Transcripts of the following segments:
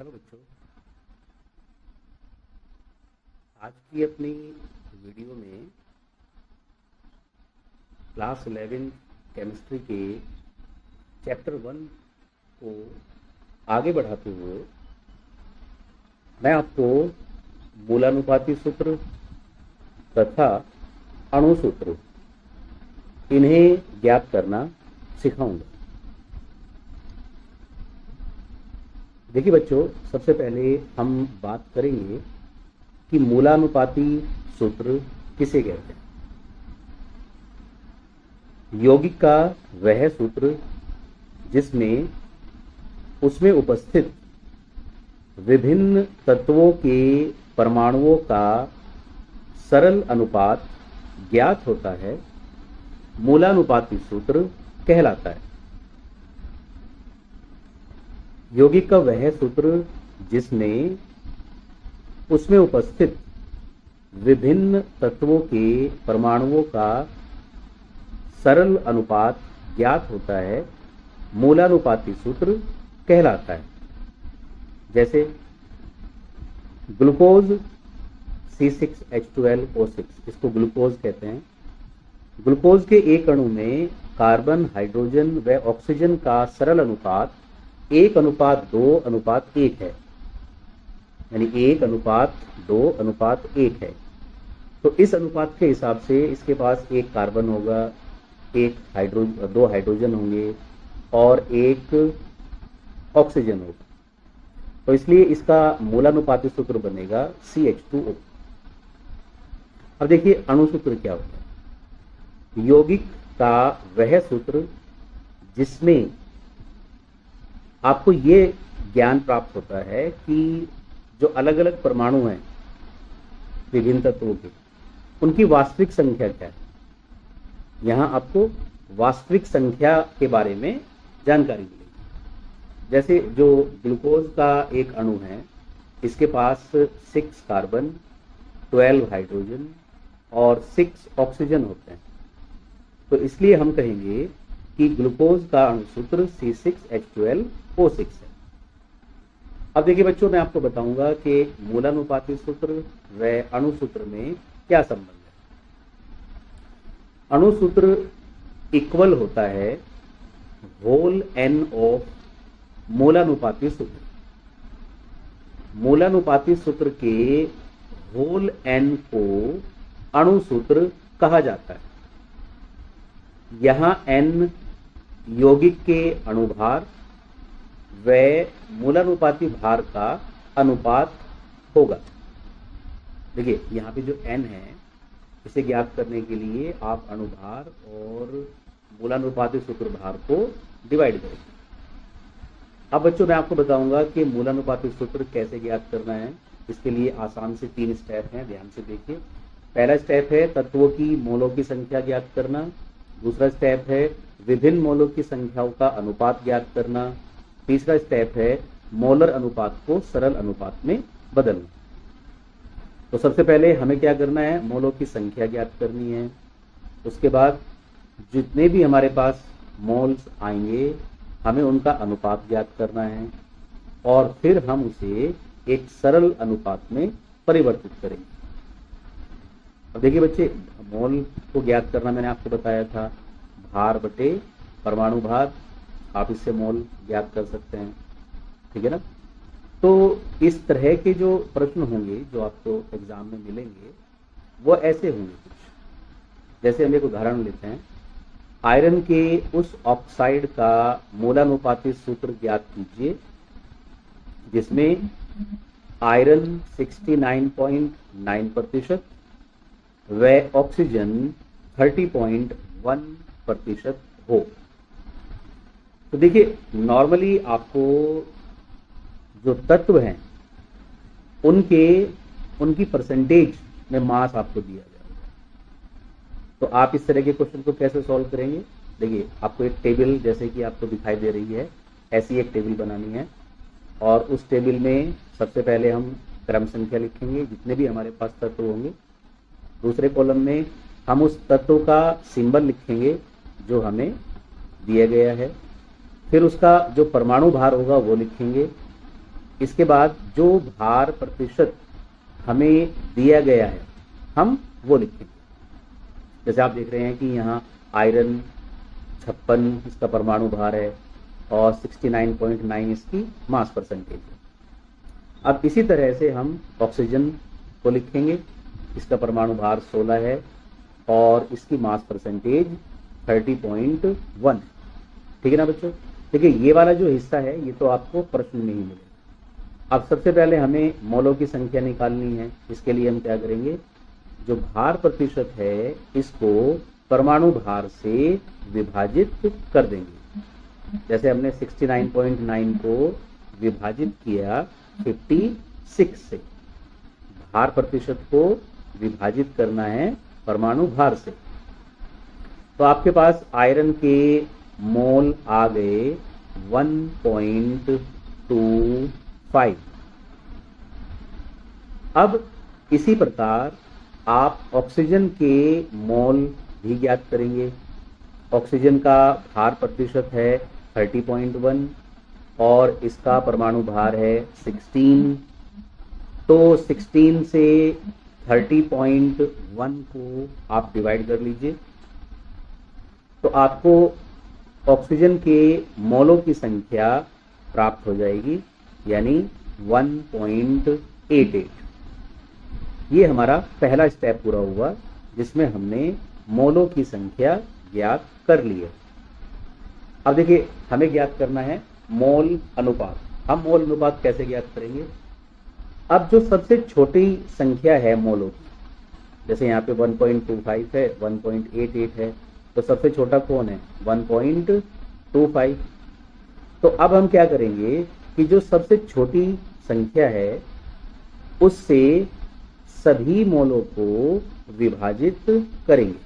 Hello बच्चों, आज की अपनी वीडियो में क्लास 11 केमिस्ट्री के चैप्टर 1 को आगे बढ़ाते हुए मैं आपको मूलानुपाती सूत्र तथा अणु सूत्र इन्हें ज्ञात करना सिखाऊंगा। देखिए बच्चों, सबसे पहले हम बात करेंगे कि मूलानुपाती सूत्र किसे कहते हैं। यौगिक का वह सूत्र जिसमें उसमें उपस्थित विभिन्न तत्वों के परमाणुओं का सरल अनुपात ज्ञात होता है, मूलानुपाती सूत्र कहलाता है। यौगिक का वह सूत्र जिसमें उसमें उपस्थित विभिन्न तत्वों के परमाणुओं का सरल अनुपात ज्ञात होता है, मूलानुपाती सूत्र कहलाता है। जैसे ग्लूकोज C6H12O6, इसको ग्लूकोज कहते हैं। ग्लूकोज के एक अणु में कार्बन, हाइड्रोजन व ऑक्सीजन का सरल अनुपात 1:2:1 है, यानी 1:2:1 है। तो इस अनुपात के हिसाब से इसके पास एक कार्बन होगा, दो हाइड्रोजन होंगे और एक ऑक्सीजन होगा। तो इसलिए इसका मूलानुपाती सूत्र बनेगा CH2O। अब देखिए अणु सूत्र क्या होता है। यौगिक का वह सूत्र जिसमें आपको ये ज्ञान प्राप्त होता है कि जो अलग अलग परमाणु हैं विभिन्न तत्वों के, उनकी वास्तविक संख्या क्या है। यहां आपको वास्तविक संख्या के बारे में जानकारी मिलेगी। जैसे जो ग्लूकोज का एक अणु है, इसके पास 6 कार्बन, 12 हाइड्रोजन और 6 ऑक्सीजन होते हैं। तो इसलिए हम कहेंगे कि ग्लूकोज का अणु सूत्र C6H12O6 है। अब देखिए बच्चों, मैं आपको बताऊंगा कि मूलानुपाती सूत्र व अणु सूत्र में क्या संबंध है। अणु सूत्र इक्वल होता है होल n ऑफ मूलानुपाती सूत्र। मूलानुपाती सूत्र के होल n को अणु सूत्र कहा जाता है। यहां n यौगिक के अणुभार व मूलानुपाती भार का अनुपात होगा। देखिए यहाँ पे जो n है, इसे ज्ञात करने के लिए आप अणुभार और मूलानुपाती सूत्र भार को डिवाइड करेंगे। अब बच्चों, मैं आपको बताऊंगा कि मूलानुपाती सूत्र कैसे ज्ञात करना है। इसके लिए आसान से 3 स्टेप हैं, ध्यान से देखिए। पहला स्टेप है तत्वों की मोलों की संख्या ज्ञात करना। दूसरा स्टेप है विभिन्न मोलों की संख्याओं का अनुपात ज्ञात करना। तीसरा स्टेप है मोलर अनुपात को सरल अनुपात में बदलना। तो सबसे पहले हमें क्या करना है, मोलों की संख्या ज्ञात करनी है। उसके बाद जितने भी हमारे पास मोल्स आएंगे, हमें उनका अनुपात ज्ञात करना है और फिर हम उसे एक सरल अनुपात में परिवर्तित करेंगे। अब देखिए बच्चे, मोल को ज्ञात करना मैंने आपको बताया था, भार बटे परमाणु भार। आप इससे मोल ज्ञात कर सकते हैं, ठीक है ना। तो इस तरह के जो प्रश्न होंगे जो आपको एग्जाम में मिलेंगे, वो ऐसे होंगे कुछ। जैसे हम एक उदाहरण लेते हैं, आयरन के उस ऑक्साइड का मूलानुपाती सूत्र ज्ञात कीजिए जिसमें आयरन 69.9% व ऑक्सीजन 30.1% हो। तो देखिए, नॉर्मली आपको जो तत्व हैं उनकी परसेंटेज में मास आपको दिया जाएगा। तो आप इस तरह के क्वेश्चन को कैसे सॉल्व करेंगे। देखिए, आपको एक टेबल जैसे कि आपको दिखाई दे रही है, ऐसी एक टेबल बनानी है और उस टेबल में सबसे पहले हम क्रम संख्या लिखेंगे जितने भी हमारे पास तत्व होंगे। दूसरे कॉलम में हम उस तत्व का सिंबल लिखेंगे जो हमें दिया गया है। फिर उसका जो परमाणु भार होगा वो लिखेंगे। इसके बाद जो भार प्रतिशत हमें दिया गया है हम वो लिखेंगे। जैसे आप देख रहे हैं कि यहाँ आयरन 56 इसका परमाणु भार है और 69.9 इसकी मास परसेंटेज है। अब इसी तरह से हम ऑक्सीजन को लिखेंगे, इसका परमाणु भार 16 है और इसकी मास परसेंटेज 30.1 है। ठीक है ना बच्चों। देखिए ये वाला जो हिस्सा है ये तो आपको प्रश्न में ही मिलेगा। अब सबसे पहले हमें मोलों की संख्या निकालनी है। इसके लिए हम क्या करेंगे, जो भार प्रतिशत है इसको परमाणु भार से विभाजित कर देंगे। जैसे हमने 69.9 को विभाजित किया 56 से, भार प्रतिशत को विभाजित करना है परमाणु भार से। तो आपके पास आयरन के मोल आ गए 1.25। अब इसी प्रकार आप ऑक्सीजन के मोल भी ज्ञात करेंगे। ऑक्सीजन का भार प्रतिशत है 30.1 और इसका परमाणु भार है 16। तो 16 से 30.1 को आप डिवाइड कर लीजिए तो आपको ऑक्सीजन के मोलों की संख्या प्राप्त हो जाएगी, यानी 1.88। ये हमारा पहला स्टेप पूरा हुआ जिसमें हमने मोलों की संख्या ज्ञात कर ली है। अब देखिए हमें ज्ञात करना है मोल अनुपात। हम मोल अनुपात कैसे ज्ञात करेंगे। अब जो सबसे छोटी संख्या है मोलों की, जैसे यहाँ पे 1.25 है, 1.88 है, तो सबसे छोटा कौन है 1.25। तो अब हम क्या करेंगे कि जो सबसे छोटी संख्या है उससे सभी मोलों को विभाजित करेंगे।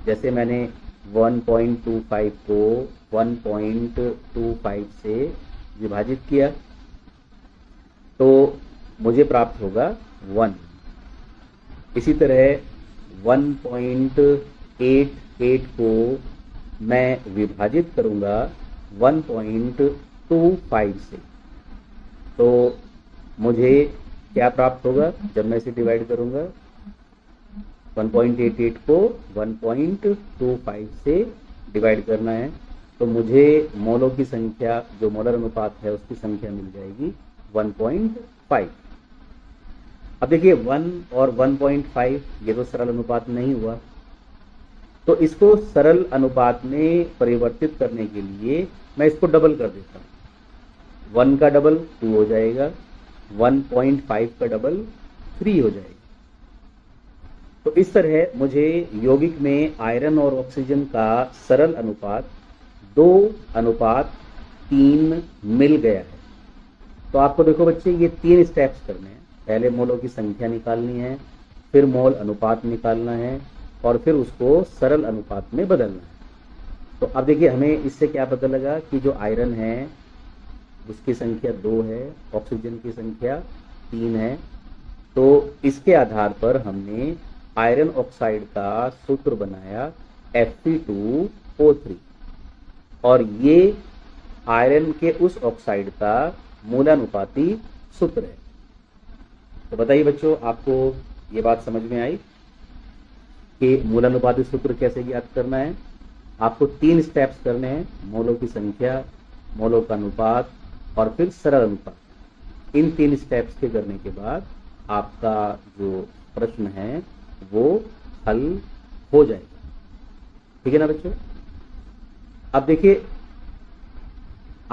जैसे मैंने 1.25 को 1.25 से विभाजित किया तो मुझे प्राप्त होगा 1। इसी तरह 1.88 को मैं विभाजित करूंगा 1.25 से, तो मुझे क्या प्राप्त होगा जब मैं इसे डिवाइड करूंगा। 1.88 को 1.25 से डिवाइड करना है तो मुझे मोलों की संख्या, जो मोलर अनुपात है उसकी संख्या मिल जाएगी 1.5। अब देखिए 1 और 1.5 ये तो सरल अनुपात नहीं हुआ, तो इसको सरल अनुपात में परिवर्तित करने के लिए मैं इसको डबल कर देता हूँ। 1 का डबल 2 हो जाएगा, 1.5 का डबल 3 हो जाएगा। तो इस तरह मुझे यौगिक में आयरन और ऑक्सीजन का सरल अनुपात 2:3 मिल गया है। तो आपको देखो बच्चे ये 3 स्टेप्स करने हैं। पहले मोलों की संख्या निकालनी है, फिर मोल अनुपात निकालना है और फिर उसको सरल अनुपात में बदलना है। तो अब देखिए हमें इससे क्या पता लगा कि जो आयरन है उसकी संख्या 2 है, ऑक्सीजन की संख्या 3 है। तो इसके आधार पर हमने आयरन ऑक्साइड का सूत्र बनाया Fe2O3 और ये आयरन के उस ऑक्साइड का मूलानुपाती सूत्र है। तो बताइए बच्चों, आपको ये बात समझ में आई कि मूलानुपाती सूत्र कैसे ज्ञात करना है। आपको 3 स्टेप्स करने हैं, मोलों की संख्या, मोलों का अनुपात और फिर सरल अनुपात। इन 3 स्टेप्स के करने के बाद आपका जो प्रश्न है वो हल हो जाएगा। ठीक है ना बच्चों। अब देखिए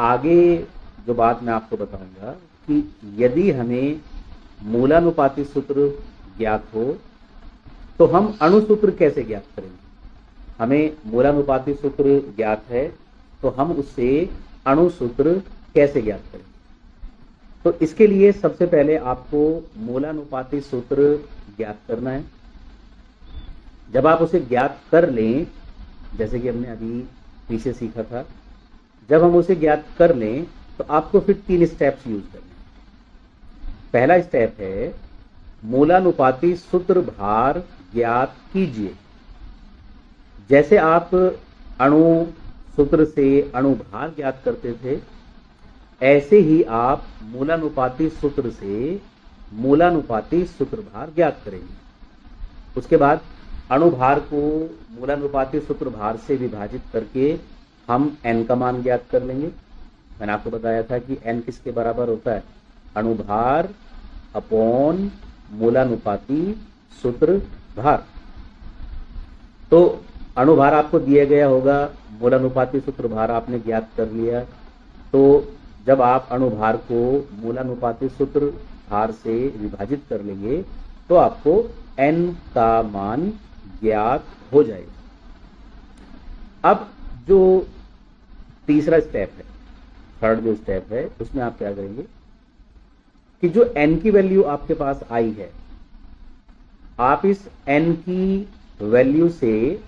आगे जो बात मैं आपको बताऊंगा कि यदि हमें मूलानुपाती सूत्र ज्ञात हो तो हम अणुसूत्र कैसे ज्ञात करेंगे। हमें मूलानुपाती सूत्र ज्ञात है तो हम उससे अणुसूत्र कैसे ज्ञात करेंगे। तो इसके लिए सबसे पहले आपको मूलानुपाती सूत्र ज्ञात करना है। जब आप उसे ज्ञात कर लें, जैसे कि हमने अभी पीछे सीखा था, जब हम उसे ज्ञात कर लें तो आपको फिर 3 स्टेप्स यूज करने हैं। पहला स्टेप है मूलानुपाती सूत्र भार ज्ञात कीजिए। जैसे आप अणु सूत्र से अणु भार ज्ञात करते थे, ऐसे ही आप मूलानुपाती सूत्र से मूलानुपाती सूत्र भार ज्ञात करेंगे। उसके बाद अणुभार को मूलानुपाती सूत्र भार से विभाजित करके हम n का मान ज्ञात कर लेंगे। मैंने आपको बताया था कि n किसके बराबर होता है, अणुभार अपॉन मूलानुपाती सूत्र भार। तो अणुभार आपको दिया गया होगा, मूलानुपाती सूत्र भार आपने ज्ञात कर लिया। तो जब आप अणुभार को मूलानुपाती सूत्र भार से विभाजित कर लेंगे तो आपको n का मान ज्ञात हो जाएगा। अब जो तीसरा स्टेप है, थर्ड जो स्टेप है, उसमें आप क्या करेंगे कि जो n की वैल्यू आपके पास आई है, आप इस n की वैल्यू से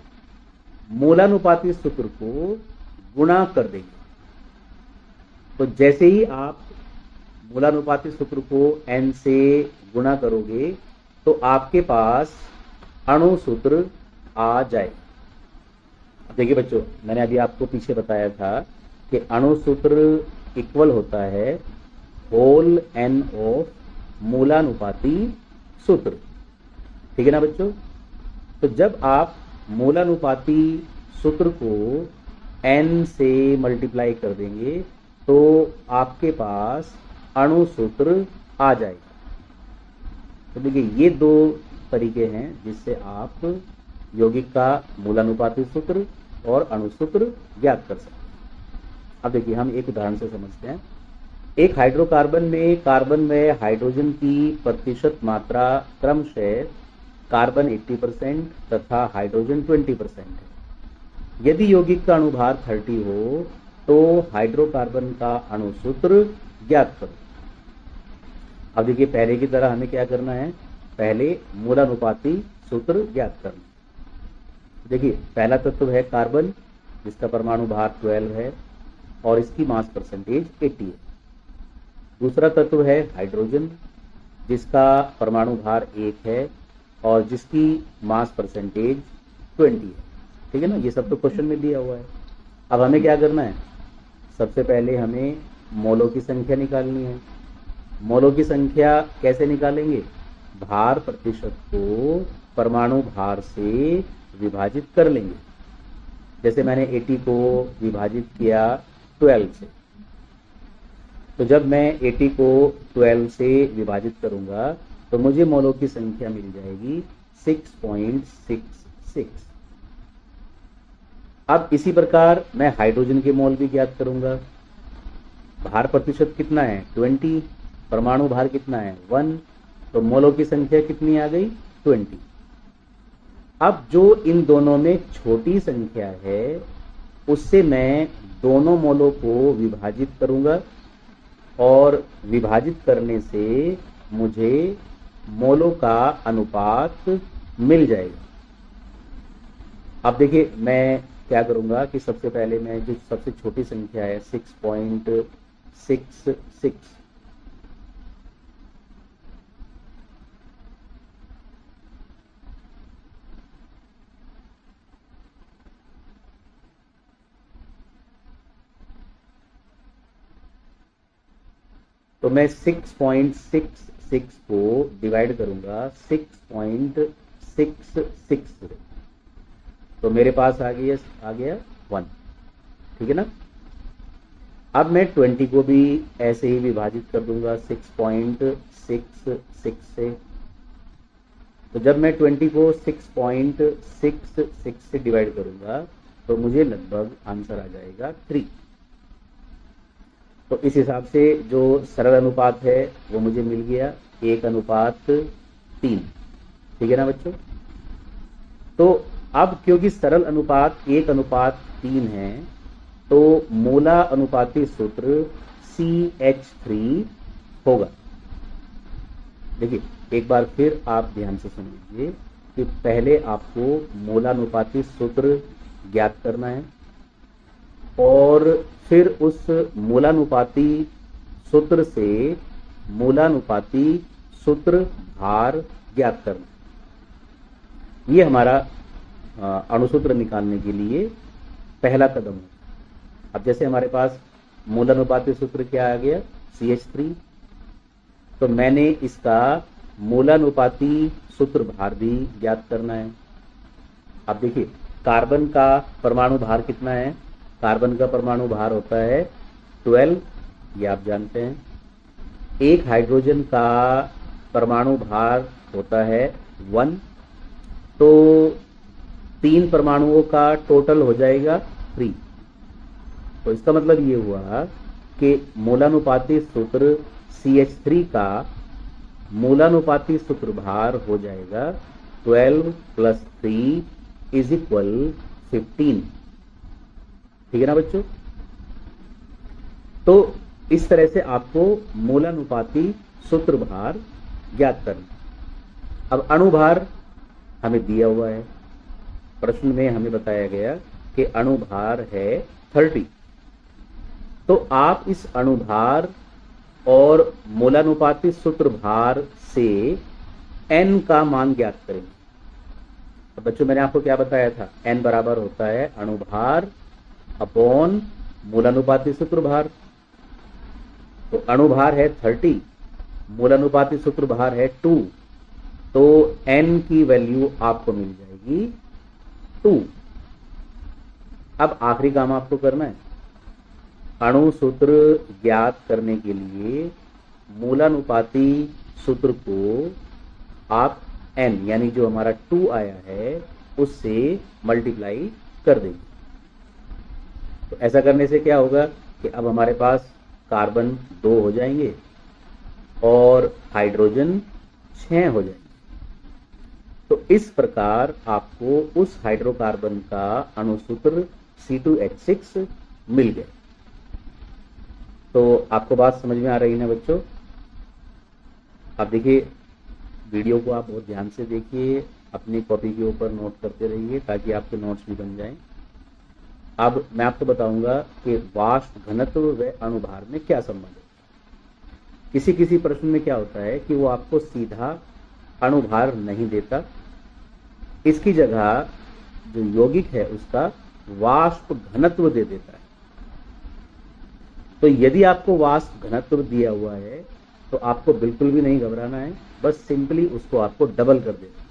मूलानुपाती सूत्र को गुणा कर देंगे। तो जैसे ही आप मूलानुपाती सूत्र को n से गुणा करोगे तो आपके पास अणु सूत्र आ जाएगा। देखिए बच्चों, मैंने अभी आपको पीछे बताया था कि अणु सूत्र इक्वल होता है होल n ऑफ मूलानुपाती सूत्र। ठीक है ना बच्चों? तो जब आप मूलानुपाती सूत्र को n से मल्टीप्लाई कर देंगे तो आपके पास अणु सूत्र आ जाएगा। तो देखिए, ये दो तरीके हैं जिससे आप यौगिक का मूलानुपाती सूत्र और अणु सूत्र ज्ञात कर सकते हैं। अब देखिए, हम एक उदाहरण से समझते हैं। एक हाइड्रोकार्बन में कार्बन व हाइड्रोजन की प्रतिशत मात्रा क्रमशः कार्बन 80% तथा हाइड्रोजन 20% है। यदि यौगिक का अणुभार 30 हो तो हाइड्रोकार्बन का अणु सूत्र ज्ञात करो। अब देखिए, पहले की तरह हमें क्या करना है, पहले मूलानुपाती सूत्र ज्ञात करना। देखिए, पहला तत्व है कार्बन जिसका परमाणु भार 12 है और इसकी मास परसेंटेज 80 है। दूसरा तत्व है हाइड्रोजन जिसका परमाणु भार 1 है और जिसकी मास परसेंटेज 20 है। ठीक है ना? ये सब तो क्वेश्चन में दिया हुआ है। अब हमें क्या करना है, सबसे पहले हमें मोलों की संख्या निकालनी है। मोलों की संख्या कैसे निकालेंगे, भार प्रतिशत को परमाणु भार से विभाजित कर लेंगे। जैसे मैंने 80 को विभाजित किया 12 से, तो जब मैं 80 को 12 से विभाजित करूंगा तो मुझे मोलों की संख्या मिल जाएगी 6.66। अब इसी प्रकार मैं हाइड्रोजन के मोल भी ज्ञात करूंगा। भार प्रतिशत कितना है 20, परमाणु भार कितना है 1, तो मोलों की संख्या कितनी आ गई 20। अब जो इन दोनों में छोटी संख्या है उससे मैं दोनों मोलों को विभाजित करूंगा और विभाजित करने से मुझे मोलों का अनुपात मिल जाएगा। अब देखिए, मैं क्या करूंगा कि सबसे पहले मैं जो सबसे छोटी संख्या है 6.66, तो मैं 6.66 को डिवाइड करूंगा 6.66 से, तो मेरे पास आ गया 1। ठीक है ना? अब मैं 20 को भी ऐसे ही विभाजित कर दूंगा 6.66 से, तो जब मैं 20 को 6.66 से डिवाइड करूंगा तो मुझे लगभग आंसर आ जाएगा 3। तो इस हिसाब से जो सरल अनुपात है वो मुझे मिल गया 1:3। ठीक है ना बच्चों? तो अब क्योंकि सरल अनुपात 1:3 है तो मूला अनुपाती सूत्र CH3 होगा। देखिए, एक बार फिर आप ध्यान से सुन लीजिए कि पहले आपको मूलानुपाती सूत्र ज्ञात करना है और फिर उस मूलानुपाती सूत्र से मूलानुपाती सूत्र भार ज्ञात करना। ये हमारा अणुसूत्र निकालने के लिए पहला कदम है। अब जैसे हमारे पास मूलानुपाती सूत्र क्या आ गया, CH3। तो मैंने इसका मूलानुपाती सूत्र भार भी ज्ञात करना है। अब देखिए कार्बन का परमाणु भार कितना है, कार्बन का परमाणु भार होता है 12, ये आप जानते हैं। एक हाइड्रोजन का परमाणु भार होता है 1, तो 3 परमाणुओं का टोटल हो जाएगा 3। तो इसका मतलब ये हुआ कि मूलानुपाती सूत्र CH3 का मूलानुपाती सूत्र भार हो जाएगा 12 + 3 = 15। ठीक है ना बच्चों। तो इस तरह से आपको मूलानुपाती सूत्र भार ज्ञात करना। अब अणुभार हमें दिया हुआ है, प्रश्न में हमें बताया गया कि अणुभार है 30। तो आप इस अणुभार और मूलानुपाती सूत्र भार से n का मान ज्ञात करेंगे। तो बच्चों मैंने आपको क्या बताया था, n बराबर होता है अणुभार अपॉन मूलानुपाती सूत्र भार। तो अणुभार है 30, मूलानुपाती सूत्र भार है 2, तो n की वैल्यू आपको मिल जाएगी 2। अब आखिरी काम आपको करना है, अणु सूत्र ज्ञात करने के लिए मूलानुपाती सूत्र को आप n यानी जो हमारा 2 आया है उससे मल्टीप्लाई कर देंगे। तो ऐसा करने से क्या होगा कि अब हमारे पास कार्बन 2 हो जाएंगे और हाइड्रोजन 6 हो जाएंगे। तो इस प्रकार आपको उस हाइड्रोकार्बन का अणुसूत्र C2H6 मिल गया। तो आपको बात समझ में आ रही है ना बच्चों। अब देखिए वीडियो को आप बहुत ध्यान से देखिए, अपनी कॉपी के ऊपर नोट करते रहिए ताकि आपके नोट्स भी बन जाएं। अब मैं आपको बताऊंगा कि वाष्प घनत्व व अणुभार में क्या संबंध है। किसी किसी प्रश्न में क्या होता है कि वो आपको सीधा अणुभार नहीं देता, इसकी जगह जो यौगिक है उसका वाष्प घनत्व दे देता है। तो यदि आपको वाष्प घनत्व दिया हुआ है तो आपको बिल्कुल भी नहीं घबराना है, बस सिंपली उसको आपको डबल कर देना।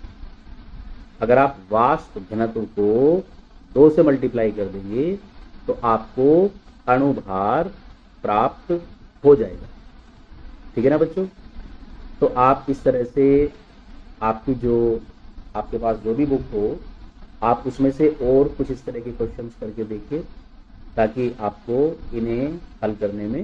अगर आप वाष्प घनत्व को 2 से मल्टीप्लाई कर देंगे तो आपको अणुभार प्राप्त हो जाएगा। ठीक है ना बच्चों। तो आप इस तरह से आपके पास जो भी बुक हो आप उसमें से और कुछ इस तरह के क्वेश्चंस करके देखिए ताकि आपको इन्हें हल करने में